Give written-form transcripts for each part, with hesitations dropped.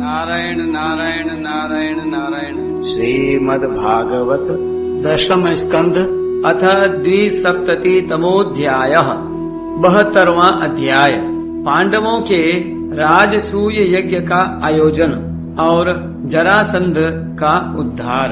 नारायण नारायण नारायण नारायण। श्रीमद्भागवत दशम स्कंध अथ 270तमोऽध्यायः 72वां अध्याय। पांडवों के राजसूय यज्ञ का आयोजन और जरासंध का उद्धार।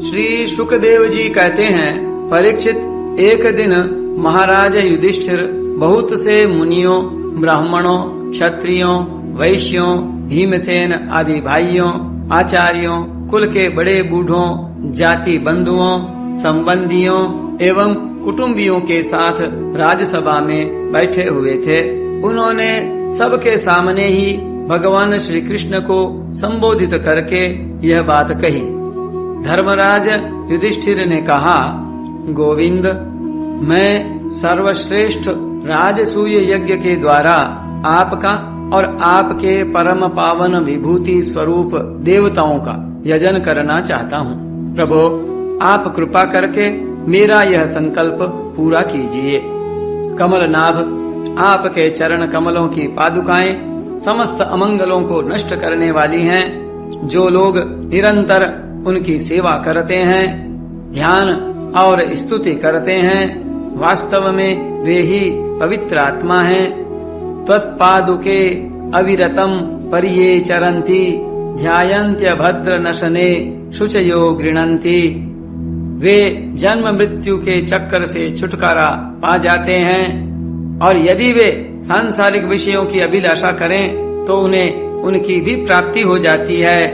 श्री शुकदेव जी कहते हैं, परीक्षित, एक दिन महाराज युधिष्ठिर बहुत से मुनियों, ब्राह्मणों, क्षत्रियों, वैश्यों, भीमसेन आदि भाइयों, आचार्यों, कुल के बड़े बूढ़ों, जाति बंधुओं, संबंधियों एवं कुटुंबियों के साथ राजसभा में बैठे हुए थे। उन्होंने सबके सामने ही भगवान श्री कृष्ण को संबोधित करके यह बात कही। धर्मराज युधिष्ठिर ने कहा, गोविंद, मैं सर्वश्रेष्ठ राजसूय यज्ञ के द्वारा आपका और आपके परम पावन विभूति स्वरूप देवताओं का यजन करना चाहता हूँ। प्रभो, आप कृपा करके मेरा यह संकल्प पूरा कीजिए। कमलनाभ, आपके चरण कमलों की पादुकाएं समस्त अमंगलों को नष्ट करने वाली हैं। जो लोग निरंतर उनकी सेवा करते हैं, ध्यान और स्तुति करते हैं, वास्तव में वे ही पवित्र आत्मा हैं। त्वत्पादुके अविरतम परिये चरन्ति, ध्यायन्त्य भद्र नशने शुचयो गृणन्ति। वे जन्म मृत्यु के चक्कर से छुटकारा पा जाते हैं, और यदि वे सांसारिक विषयों की अभिलाषा करें तो उन्हें उनकी भी प्राप्ति हो जाती है।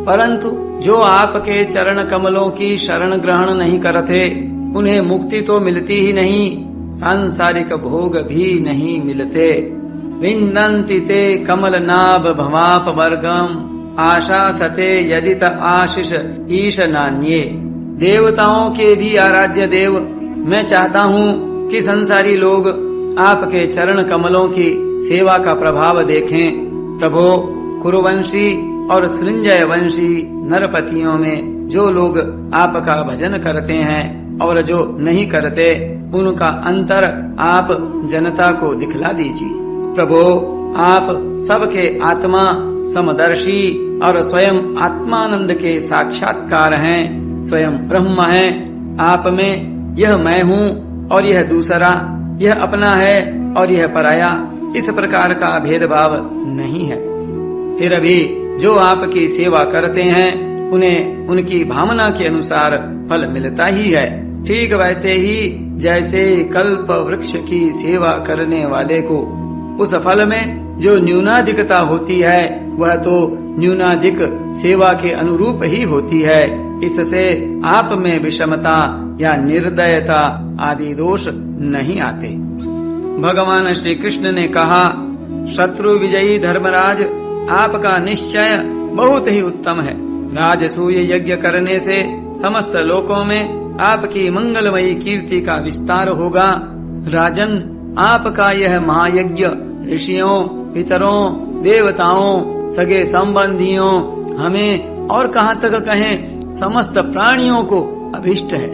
परंतु जो आपके चरण कमलों की शरण ग्रहण नहीं करते, उन्हें मुक्ति तो मिलती ही नहीं, सांसारिक भोग भी नहीं मिलते। विन्दन्ति ते कमलनाभ भवाप वर्गम, आशासते यदित आशिष ईश नान्ये। देवताओं के भी आराध्य देव, मैं चाहता हूँ कि संसारी लोग आपके चरण कमलों की सेवा का प्रभाव देखें। प्रभो, कुरुवंशी और सृंजय वंशी नरपतियों में जो लोग आपका भजन करते हैं और जो नहीं करते, उनका अंतर आप जनता को दिखला दीजिए। प्रभो, आप सबके आत्मा समदर्शी और स्वयं आत्मानंद के साक्षात्कार हैं, स्वयं ब्रह्म हैं। आप में यह मैं हूँ और यह दूसरा, यह अपना है और यह पराया, इस प्रकार का भेदभाव नहीं है। फिर भी जो आपकी सेवा करते हैं, उन्हें उनकी भावना के अनुसार फल मिलता ही है। ठीक वैसे ही जैसे कल्प वृक्ष की सेवा करने वाले को उस फल में जो न्यूनाधिकता होती है, वह तो न्यूनाधिक सेवा के अनुरूप ही होती है। इससे आप में विषमता या निर्दयता आदि दोष नहीं आते। भगवान श्री कृष्ण ने कहा, शत्रु विजयी धर्मराज, आपका निश्चय बहुत ही उत्तम है। राजसूय यज्ञ करने से समस्त लोकों में आपकी मंगलमयी कीर्ति का विस्तार होगा। राजन, आपका यह महायज्ञ ऋषियों, पितरों, देवताओं, सगे संबंधियों, हमें और कहाँ तक कहें, समस्त प्राणियों को अभिष्ट है।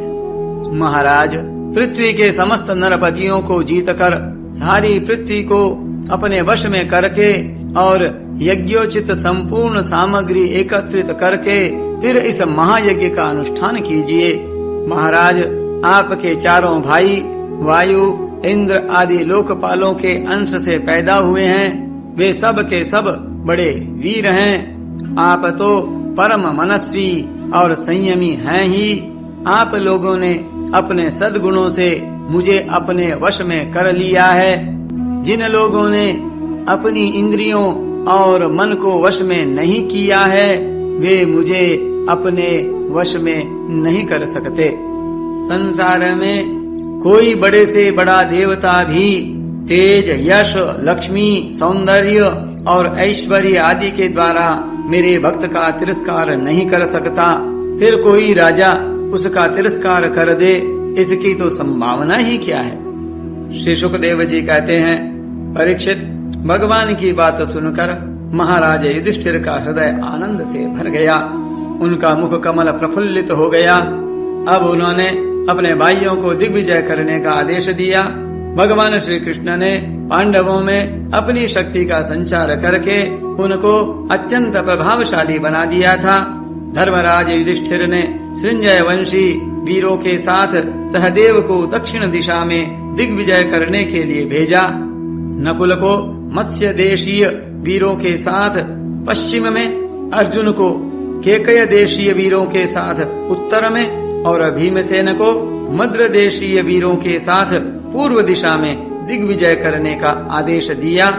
महाराज, पृथ्वी के समस्त नरपतियों को जीतकर सारी पृथ्वी को अपने वश में करके और यज्ञोचित संपूर्ण सामग्री एकत्रित करके फिर इस महायज्ञ का अनुष्ठान कीजिए। महाराज, आपके चारों भाई वायु, इंद्र आदि लोकपालों के अंश से पैदा हुए हैं। वे सब के सब बड़े वीर हैं। आप तो परम मनस्वी और संयमी हैं ही। आप लोगों ने अपने सद्गुणों से मुझे अपने वश में कर लिया है। जिन लोगों ने अपनी इंद्रियों और मन को वश में नहीं किया है, वे मुझे अपने वश में नहीं कर सकते। संसार में कोई बड़े से बड़ा देवता भी तेज, यश, लक्ष्मी, सौंदर्य और ऐश्वर्य आदि के द्वारा मेरे भक्त का तिरस्कार नहीं कर सकता। फिर कोई राजा उसका तिरस्कार कर दे, इसकी तो संभावना ही क्या है। श्री शुकदेव जी कहते हैं, परीक्षित, भगवान की बात सुनकर महाराज युधिष्ठिर का हृदय आनंद से भर गया। उनका मुख कमल प्रफुल्लित हो गया। अब उन्होंने अपने भाइयों को दिग्विजय करने का आदेश दिया। भगवान श्री कृष्ण ने पांडवों में अपनी शक्ति का संचार करके उनको अत्यंत प्रभावशाली बना दिया था। धर्मराज युधिष्ठिर ने सृंजय वंशी वीरों के साथ सहदेव को दक्षिण दिशा में दिग्विजय करने के लिए भेजा। नकुल को मत्स्य देशीय वीरों के साथ पश्चिम में, अर्जुन को केकय देशीय वीरों के साथ उत्तर में और भीमसेन को मद्र देशीय वीरों के साथ पूर्व दिशा में दिग्विजय करने का आदेश दिया।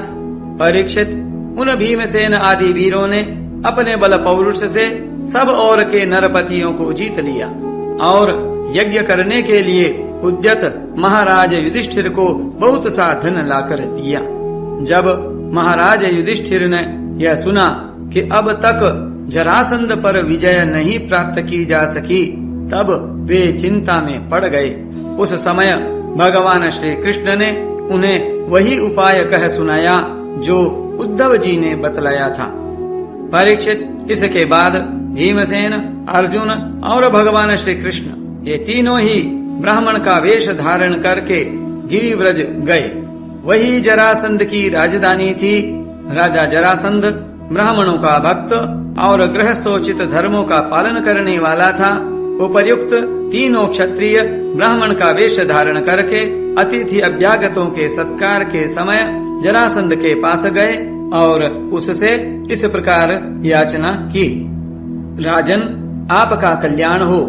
परीक्षित, उन भीमसेन आदि वीरों ने अपने बल पौरुष से सब और के नरपतियों को जीत लिया और यज्ञ करने के लिए उद्यत महाराज युधिष्ठिर को बहुत सा धन लाकर दिया। जब महाराज युधिष्ठिर ने यह सुना कि अब तक जरासंध पर विजय नहीं प्राप्त की जा सकी, तब वे चिंता में पड़ गए। उस समय भगवान श्री कृष्ण ने उन्हें वही उपाय कह सुनाया जो उद्धव जी ने बतलाया था। परीक्षित, इसके बाद भीमसेन, अर्जुन और भगवान श्री कृष्ण ये तीनों ही ब्राह्मण का वेश धारण करके गिरिव्रज गए। वही जरासंध की राजधानी थी। राजा जरासंध ब्राह्मणों का भक्त और गृहस्थोचित धर्मों का पालन करने वाला था। उपर्युक्त तीनों क्षत्रिय ब्राह्मण का वेश धारण करके अतिथि अभ्यागतों के सत्कार के समय जरासंध के पास गए और उससे इस प्रकार याचना की। राजन, आपका कल्याण हो।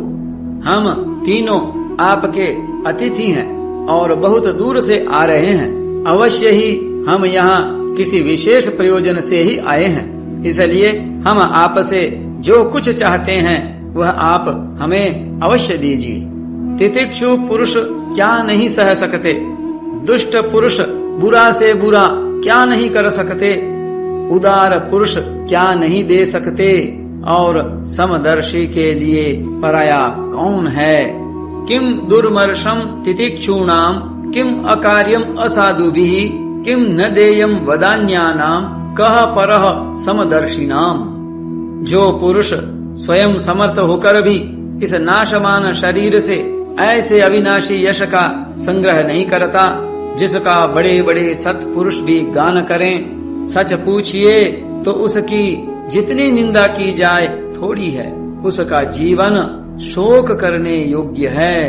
हम तीनों आपके अतिथि हैं और बहुत दूर से आ रहे हैं। अवश्य ही हम यहाँ किसी विशेष प्रयोजन से ही आए हैं, इसलिए हम आपसे जो कुछ चाहते हैं वह आप हमें अवश्य दीजिए। तितिक्षु पुरुष क्या नहीं सह सकते, दुष्ट पुरुष बुरा से बुरा क्या नहीं कर सकते, उदार पुरुष क्या नहीं दे सकते, और समदर्शी के लिए पराया कौन है। किम दुर्मर्षम तितिक्षूणाम किम अकार्यम असाधुभिः किम न देयम वदान्यानाम कह परह समदर्शिनाम। जो पुरुष स्वयं समर्थ होकर भी इस नाशमान शरीर से ऐसे अविनाशी यश का संग्रह नहीं करता, जिसका बड़े बड़े सत्पुरुष भी गान करें, सच पूछिए तो उसकी जितनी निंदा की जाए थोड़ी है। उसका जीवन शोक करने योग्य है।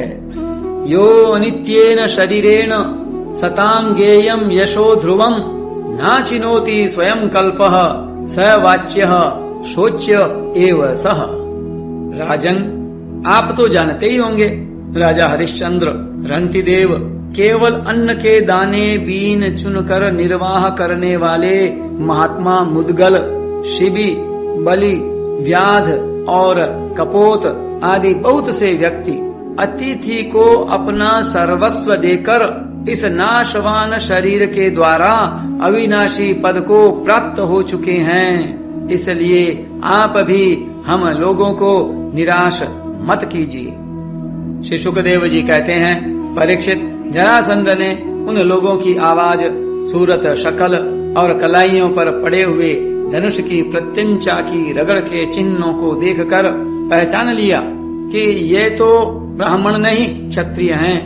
यो अनित्येन शरीरेण सतां गेयं यशो ध्रुवं नाचिनोति स्वयं कल्पः स वाच्यः शोच्य एव सः। राजन, आप तो जानते ही होंगे, राजा हरिश्चंद्र रंतिदेव केवल अन्न के दाने बीन चुनकर निर्वाह करने वाले महात्मा मुद्गल, शिबी, बलि, व्याध और कपोत आदि बहुत से व्यक्ति अतिथि को अपना सर्वस्व देकर इस नाशवान शरीर के द्वारा अविनाशी पद को प्राप्त हो चुके हैं। इसलिए आप भी हम लोगों को निराश मत कीजिए। श्री सुखदेव जी कहते हैं, परीक्षित, जरासंध ने उन लोगों की आवाज, सूरत, शक्ल और कलाइयों पर पड़े हुए धनुष की प्रत्यंचा की रगड़ के चिन्हों को देखकर पहचान लिया कि ये तो ब्राह्मण नहीं क्षत्रिय हैं।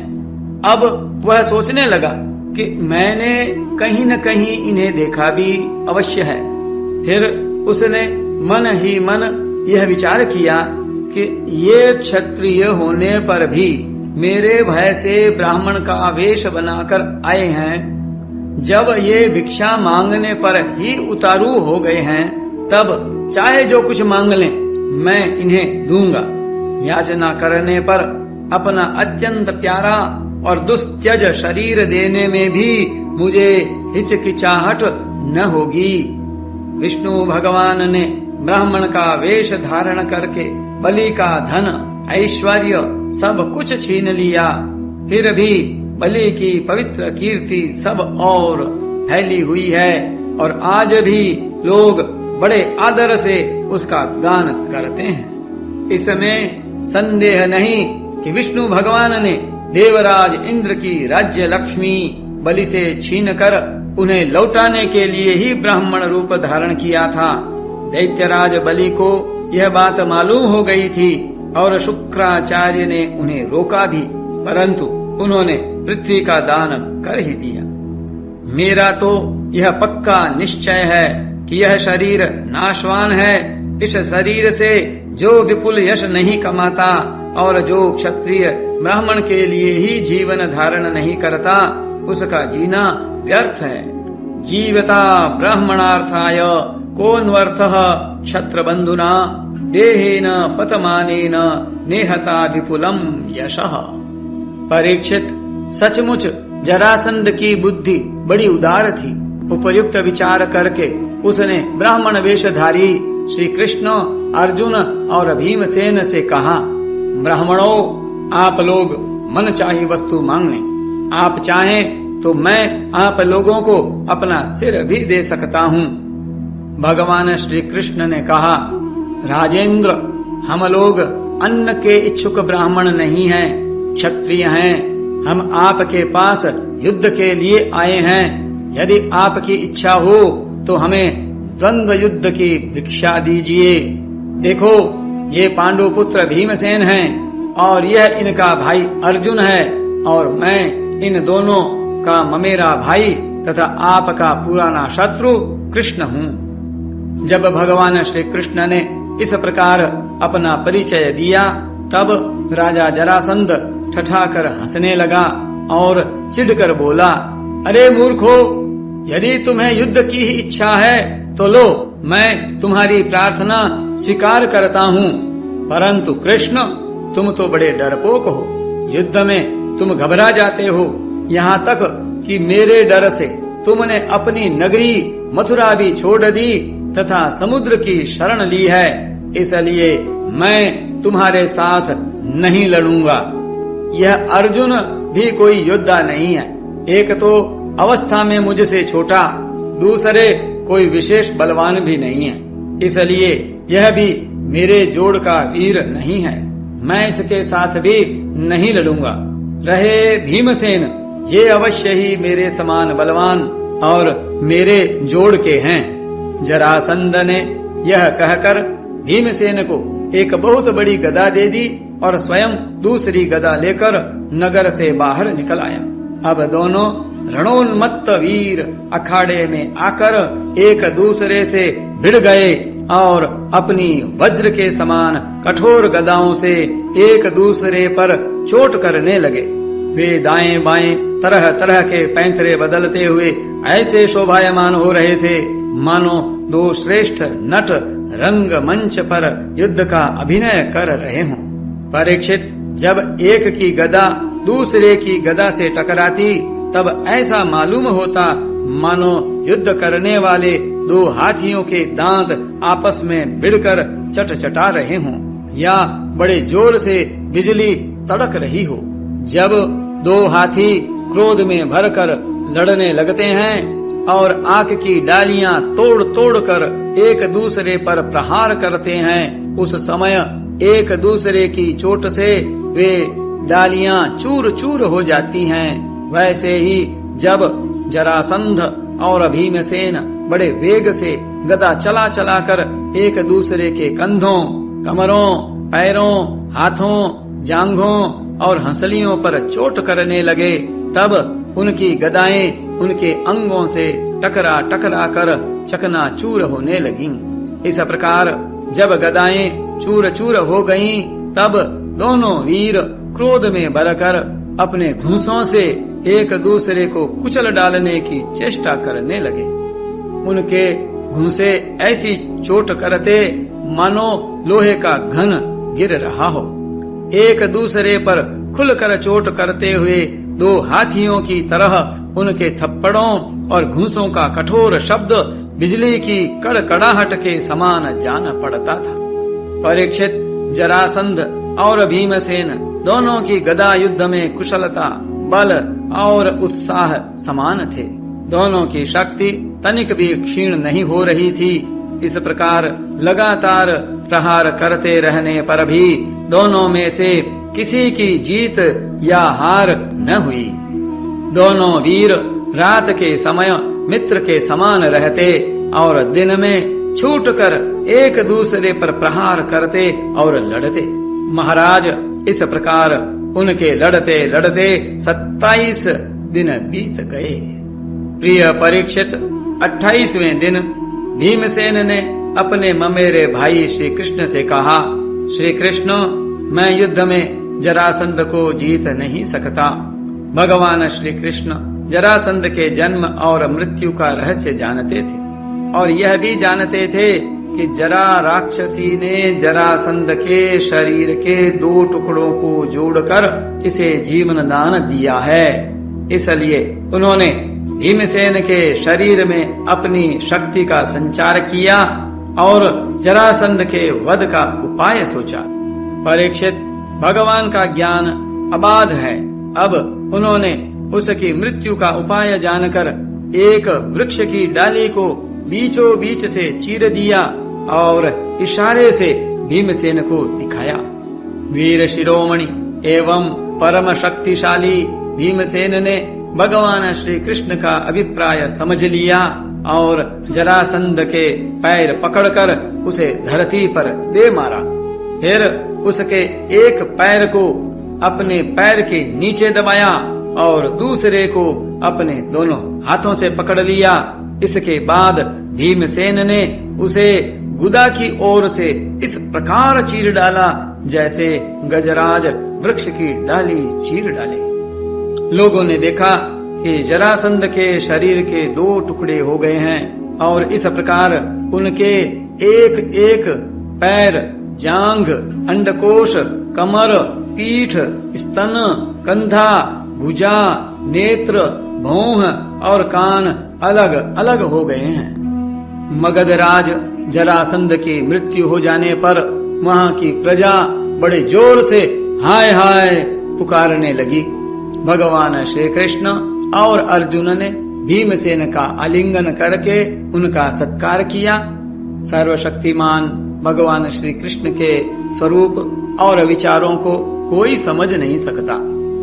अब वह सोचने लगा कि मैंने कहीं न कहीं इन्हें देखा भी अवश्य है। फिर उसने मन ही मन यह विचार किया कि ये क्षत्रिय होने पर भी मेरे भय से ब्राह्मण का वेश बनाकर आए हैं। जब ये भिक्षा मांगने पर ही उतारू हो गए हैं, तब चाहे जो कुछ मांग लें मैं इन्हें दूंगा। याचना करने पर अपना अत्यंत प्यारा और दुस्त्यज शरीर देने में भी मुझे हिचकिचाहट न होगी। विष्णु भगवान ने ब्राह्मण का वेश धारण करके बलि का धन, ऐश्वर्य सब कुछ छीन लिया, फिर भी बलि की पवित्र कीर्ति सब और फैली हुई है और आज भी लोग बड़े आदर से उसका गान करते हैं। इसमें संदेह नहीं कि विष्णु भगवान ने देवराज इंद्र की राज्य लक्ष्मी बलि से छीनकर उन्हें लौटाने के लिए ही ब्राह्मण रूप धारण किया था। दैत्यराज बलि को यह बात मालूम हो गई थी और शुक्राचार्य ने उन्हें रोका भी, परंतु उन्होंने पृथ्वी का दान कर ही दिया। मेरा तो यह पक्का निश्चय है कि यह शरीर नाशवान है। इस शरीर से जो विपुल यश नहीं कमाता और जो क्षत्रिय ब्राह्मण के लिए ही जीवन धारण नहीं करता, उसका जीना व्यर्थ है। जीवता ब्राह्मणार्थाय कोन्वर्थः क्षत्रबन्धुना देहेन पतमानेन नेहता विपुलम यशः। परीक्षित, सचमुच जरासंध की बुद्धि बड़ी उदार थी। उपयुक्त विचार करके उसने ब्राह्मण वेशधारी श्री कृष्ण, अर्जुन और भीमसेन से कहा, ब्राह्मणों, आप लोग मन चाही वस्तु मांग लें। आप चाहें तो मैं आप लोगों को अपना सिर भी दे सकता हूँ। भगवान श्री कृष्ण ने कहा, राजेंद्र, हम लोग अन्न के इच्छुक ब्राह्मण नहीं हैं, क्षत्रिय हैं। हम आपके पास युद्ध के लिए आए हैं। यदि आपकी इच्छा हो तो हमें द्वंद्व युद्ध की भिक्षा दीजिए। देखो, ये पांडु पुत्र भीमसेन हैं और यह इनका भाई अर्जुन है और मैं इन दोनों का ममेरा भाई तथा आपका पुराना शत्रु कृष्ण हूँ। जब भगवान श्री कृष्ण ने इस प्रकार अपना परिचय दिया, तब राजा जरासंध ठठाकर हंसने लगा और चिढ़कर बोला, अरे मूर्खो, यदि तुम्हें युद्ध की ही इच्छा है तो लो, मैं तुम्हारी प्रार्थना स्वीकार करता हूँ। परंतु कृष्ण, तुम तो बड़े डरपोक हो। युद्ध में तुम घबरा जाते हो, यहाँ तक कि मेरे डर से तुमने अपनी नगरी मथुरा भी छोड़ दी तथा समुद्र की शरण ली है। इसलिए मैं तुम्हारे साथ नहीं लड़ूंगा। यह अर्जुन भी कोई योद्धा नहीं है। एक तो अवस्था में मुझसे छोटा, दूसरे कोई विशेष बलवान भी नहीं है। इसलिए यह भी मेरे जोड़ का वीर नहीं है। मैं इसके साथ भी नहीं लड़ूंगा। रहे भीमसेन, ये अवश्य ही मेरे समान बलवान और मेरे जोड़ के हैं। जरासंध ने यह कहकर भीमसेन को एक बहुत बड़ी गदा दे दी और स्वयं दूसरी गदा लेकर नगर से बाहर निकल आया। अब दोनों रणोन्मत्त वीर अखाड़े में आकर एक दूसरे से भिड़ गए और अपनी वज्र के समान कठोर गदाओं से एक दूसरे पर चोट करने लगे। वे दाएं बाएं तरह तरह के पैंतरे बदलते हुए ऐसे शोभायमान हो रहे थे मानो दो श्रेष्ठ नट रंग मंच पर युद्ध का अभिनय कर रहे हों। परीक्षित, जब एक की गदा दूसरे की गदा से टकराती तब ऐसा मालूम होता मानो युद्ध करने वाले दो हाथियों के दांत आपस में भिड़कर चटचटा रहे हों या बड़े जोर से बिजली तड़क रही हो। जब दो हाथी क्रोध में भरकर लड़ने लगते हैं और आग की डालियां तोड़ तोड़ कर एक दूसरे पर प्रहार करते हैं, उस समय एक दूसरे की चोट से वे डालियां चूर चूर हो जाती हैं। वैसे ही जब जरासंध और भीमसेन बड़े वेग से गदा चला चला कर एक दूसरे के कंधों, कमरों, पैरों, हाथों, जांघों और हंसलियों पर चोट करने लगे, तब उनकी गदाएं उनके अंगों से टकरा टकरा कर चकनाचूर होने लगीं। इस प्रकार जब गदाएं चूर चूर हो गईं, तब दोनों वीर क्रोध में भरकर अपने घूंसों से एक दूसरे को कुचल डालने की चेष्टा करने लगे। उनके घूंसे ऐसी चोट करते मानो लोहे का घन गिर रहा हो। एक दूसरे पर खुलकर चोट करते हुए दो हाथियों की तरह उनके थप्पड़ों और घूंसों का कठोर शब्द बिजली की कड़कड़ाहट के समान जान पड़ता था। परीक्षित, जरासंध और भीमसेन दोनों की गदा युद्ध में कुशलता, बल और उत्साह समान थे। दोनों की शक्ति तनिक भी क्षीण नहीं हो रही थी। इस प्रकार लगातार प्रहार करते रहने पर भी दोनों में से किसी की जीत या हार न हुई। दोनों वीर रात के समय मित्र के समान रहते और दिन में छूटकर एक दूसरे पर प्रहार करते और लड़ते। महाराज, इस प्रकार उनके लड़ते लड़ते 27 दिन बीत गए। प्रिय परीक्षित, 28वें दिन भीमसेन ने अपने ममेरे भाई श्री कृष्ण से कहा, श्री कृष्ण, मैं युद्ध में जरासंध को जीत नहीं सकता। भगवान श्री कृष्ण जरासंध के जन्म और मृत्यु का रहस्य जानते थे और यह भी जानते थे कि जरा राक्षसी ने जरासंध के शरीर के 2 टुकड़ों को जोड़कर इसे जीवन दान दिया है। इसलिए उन्होंने भीमसेन के शरीर में अपनी शक्ति का संचार किया और जरासंध के वध का उपाय सोचा। परीक्षित, भगवान का ज्ञान अबाध है। अब उन्होंने उसकी मृत्यु का उपाय जानकर एक वृक्ष की डाली को बीचों बीच से चीर दिया और इशारे से भीमसेन को दिखाया। वीर शिरोमणि एवं परम शक्तिशाली भीमसेन ने भगवान श्री कृष्ण का अभिप्राय समझ लिया और जरासंध के पैर पकड़कर उसे धरती पर दे मारा। फिर उसके एक पैर को अपने पैर के नीचे दबाया और दूसरे को अपने दोनों हाथों से पकड़ लिया। इसके बाद भीमसेन ने उसे गुदा की ओर से इस प्रकार चीर डाला जैसे गजराज वृक्ष की डाली चीर डाले। लोगों ने देखा कि जरासंध के शरीर के 2 टुकड़े हो गए हैं और इस प्रकार उनके एक एक पैर, जांघ, अंडकोश, कमर, पीठ, स्तन, कंधा, भुजा, नेत्र, भौंह और कान अलग अलग हो गए हैं। मगधराज जरासंध की मृत्यु हो जाने पर वहां की प्रजा बड़े जोर से हाय हाय पुकारने लगी। भगवान श्री कृष्ण और अर्जुन ने भीमसेन का आलिंगन करके उनका सत्कार किया। सर्वशक्तिमान भगवान श्री कृष्ण के स्वरूप और विचारों को कोई समझ नहीं सकता।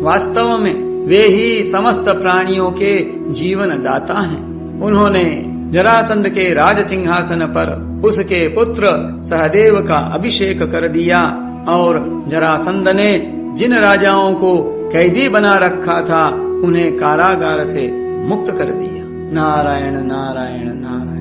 वास्तव में वे ही समस्त प्राणियों के जीवन दाता हैं। उन्होंने जरासंध के राज सिंहासन पर उसके पुत्र सहदेव का अभिषेक कर दिया और जरासंध ने जिन राजाओं को कैदी बना रखा था उन्हें कारागार से मुक्त कर दिया। नारायण नारायण नारायण।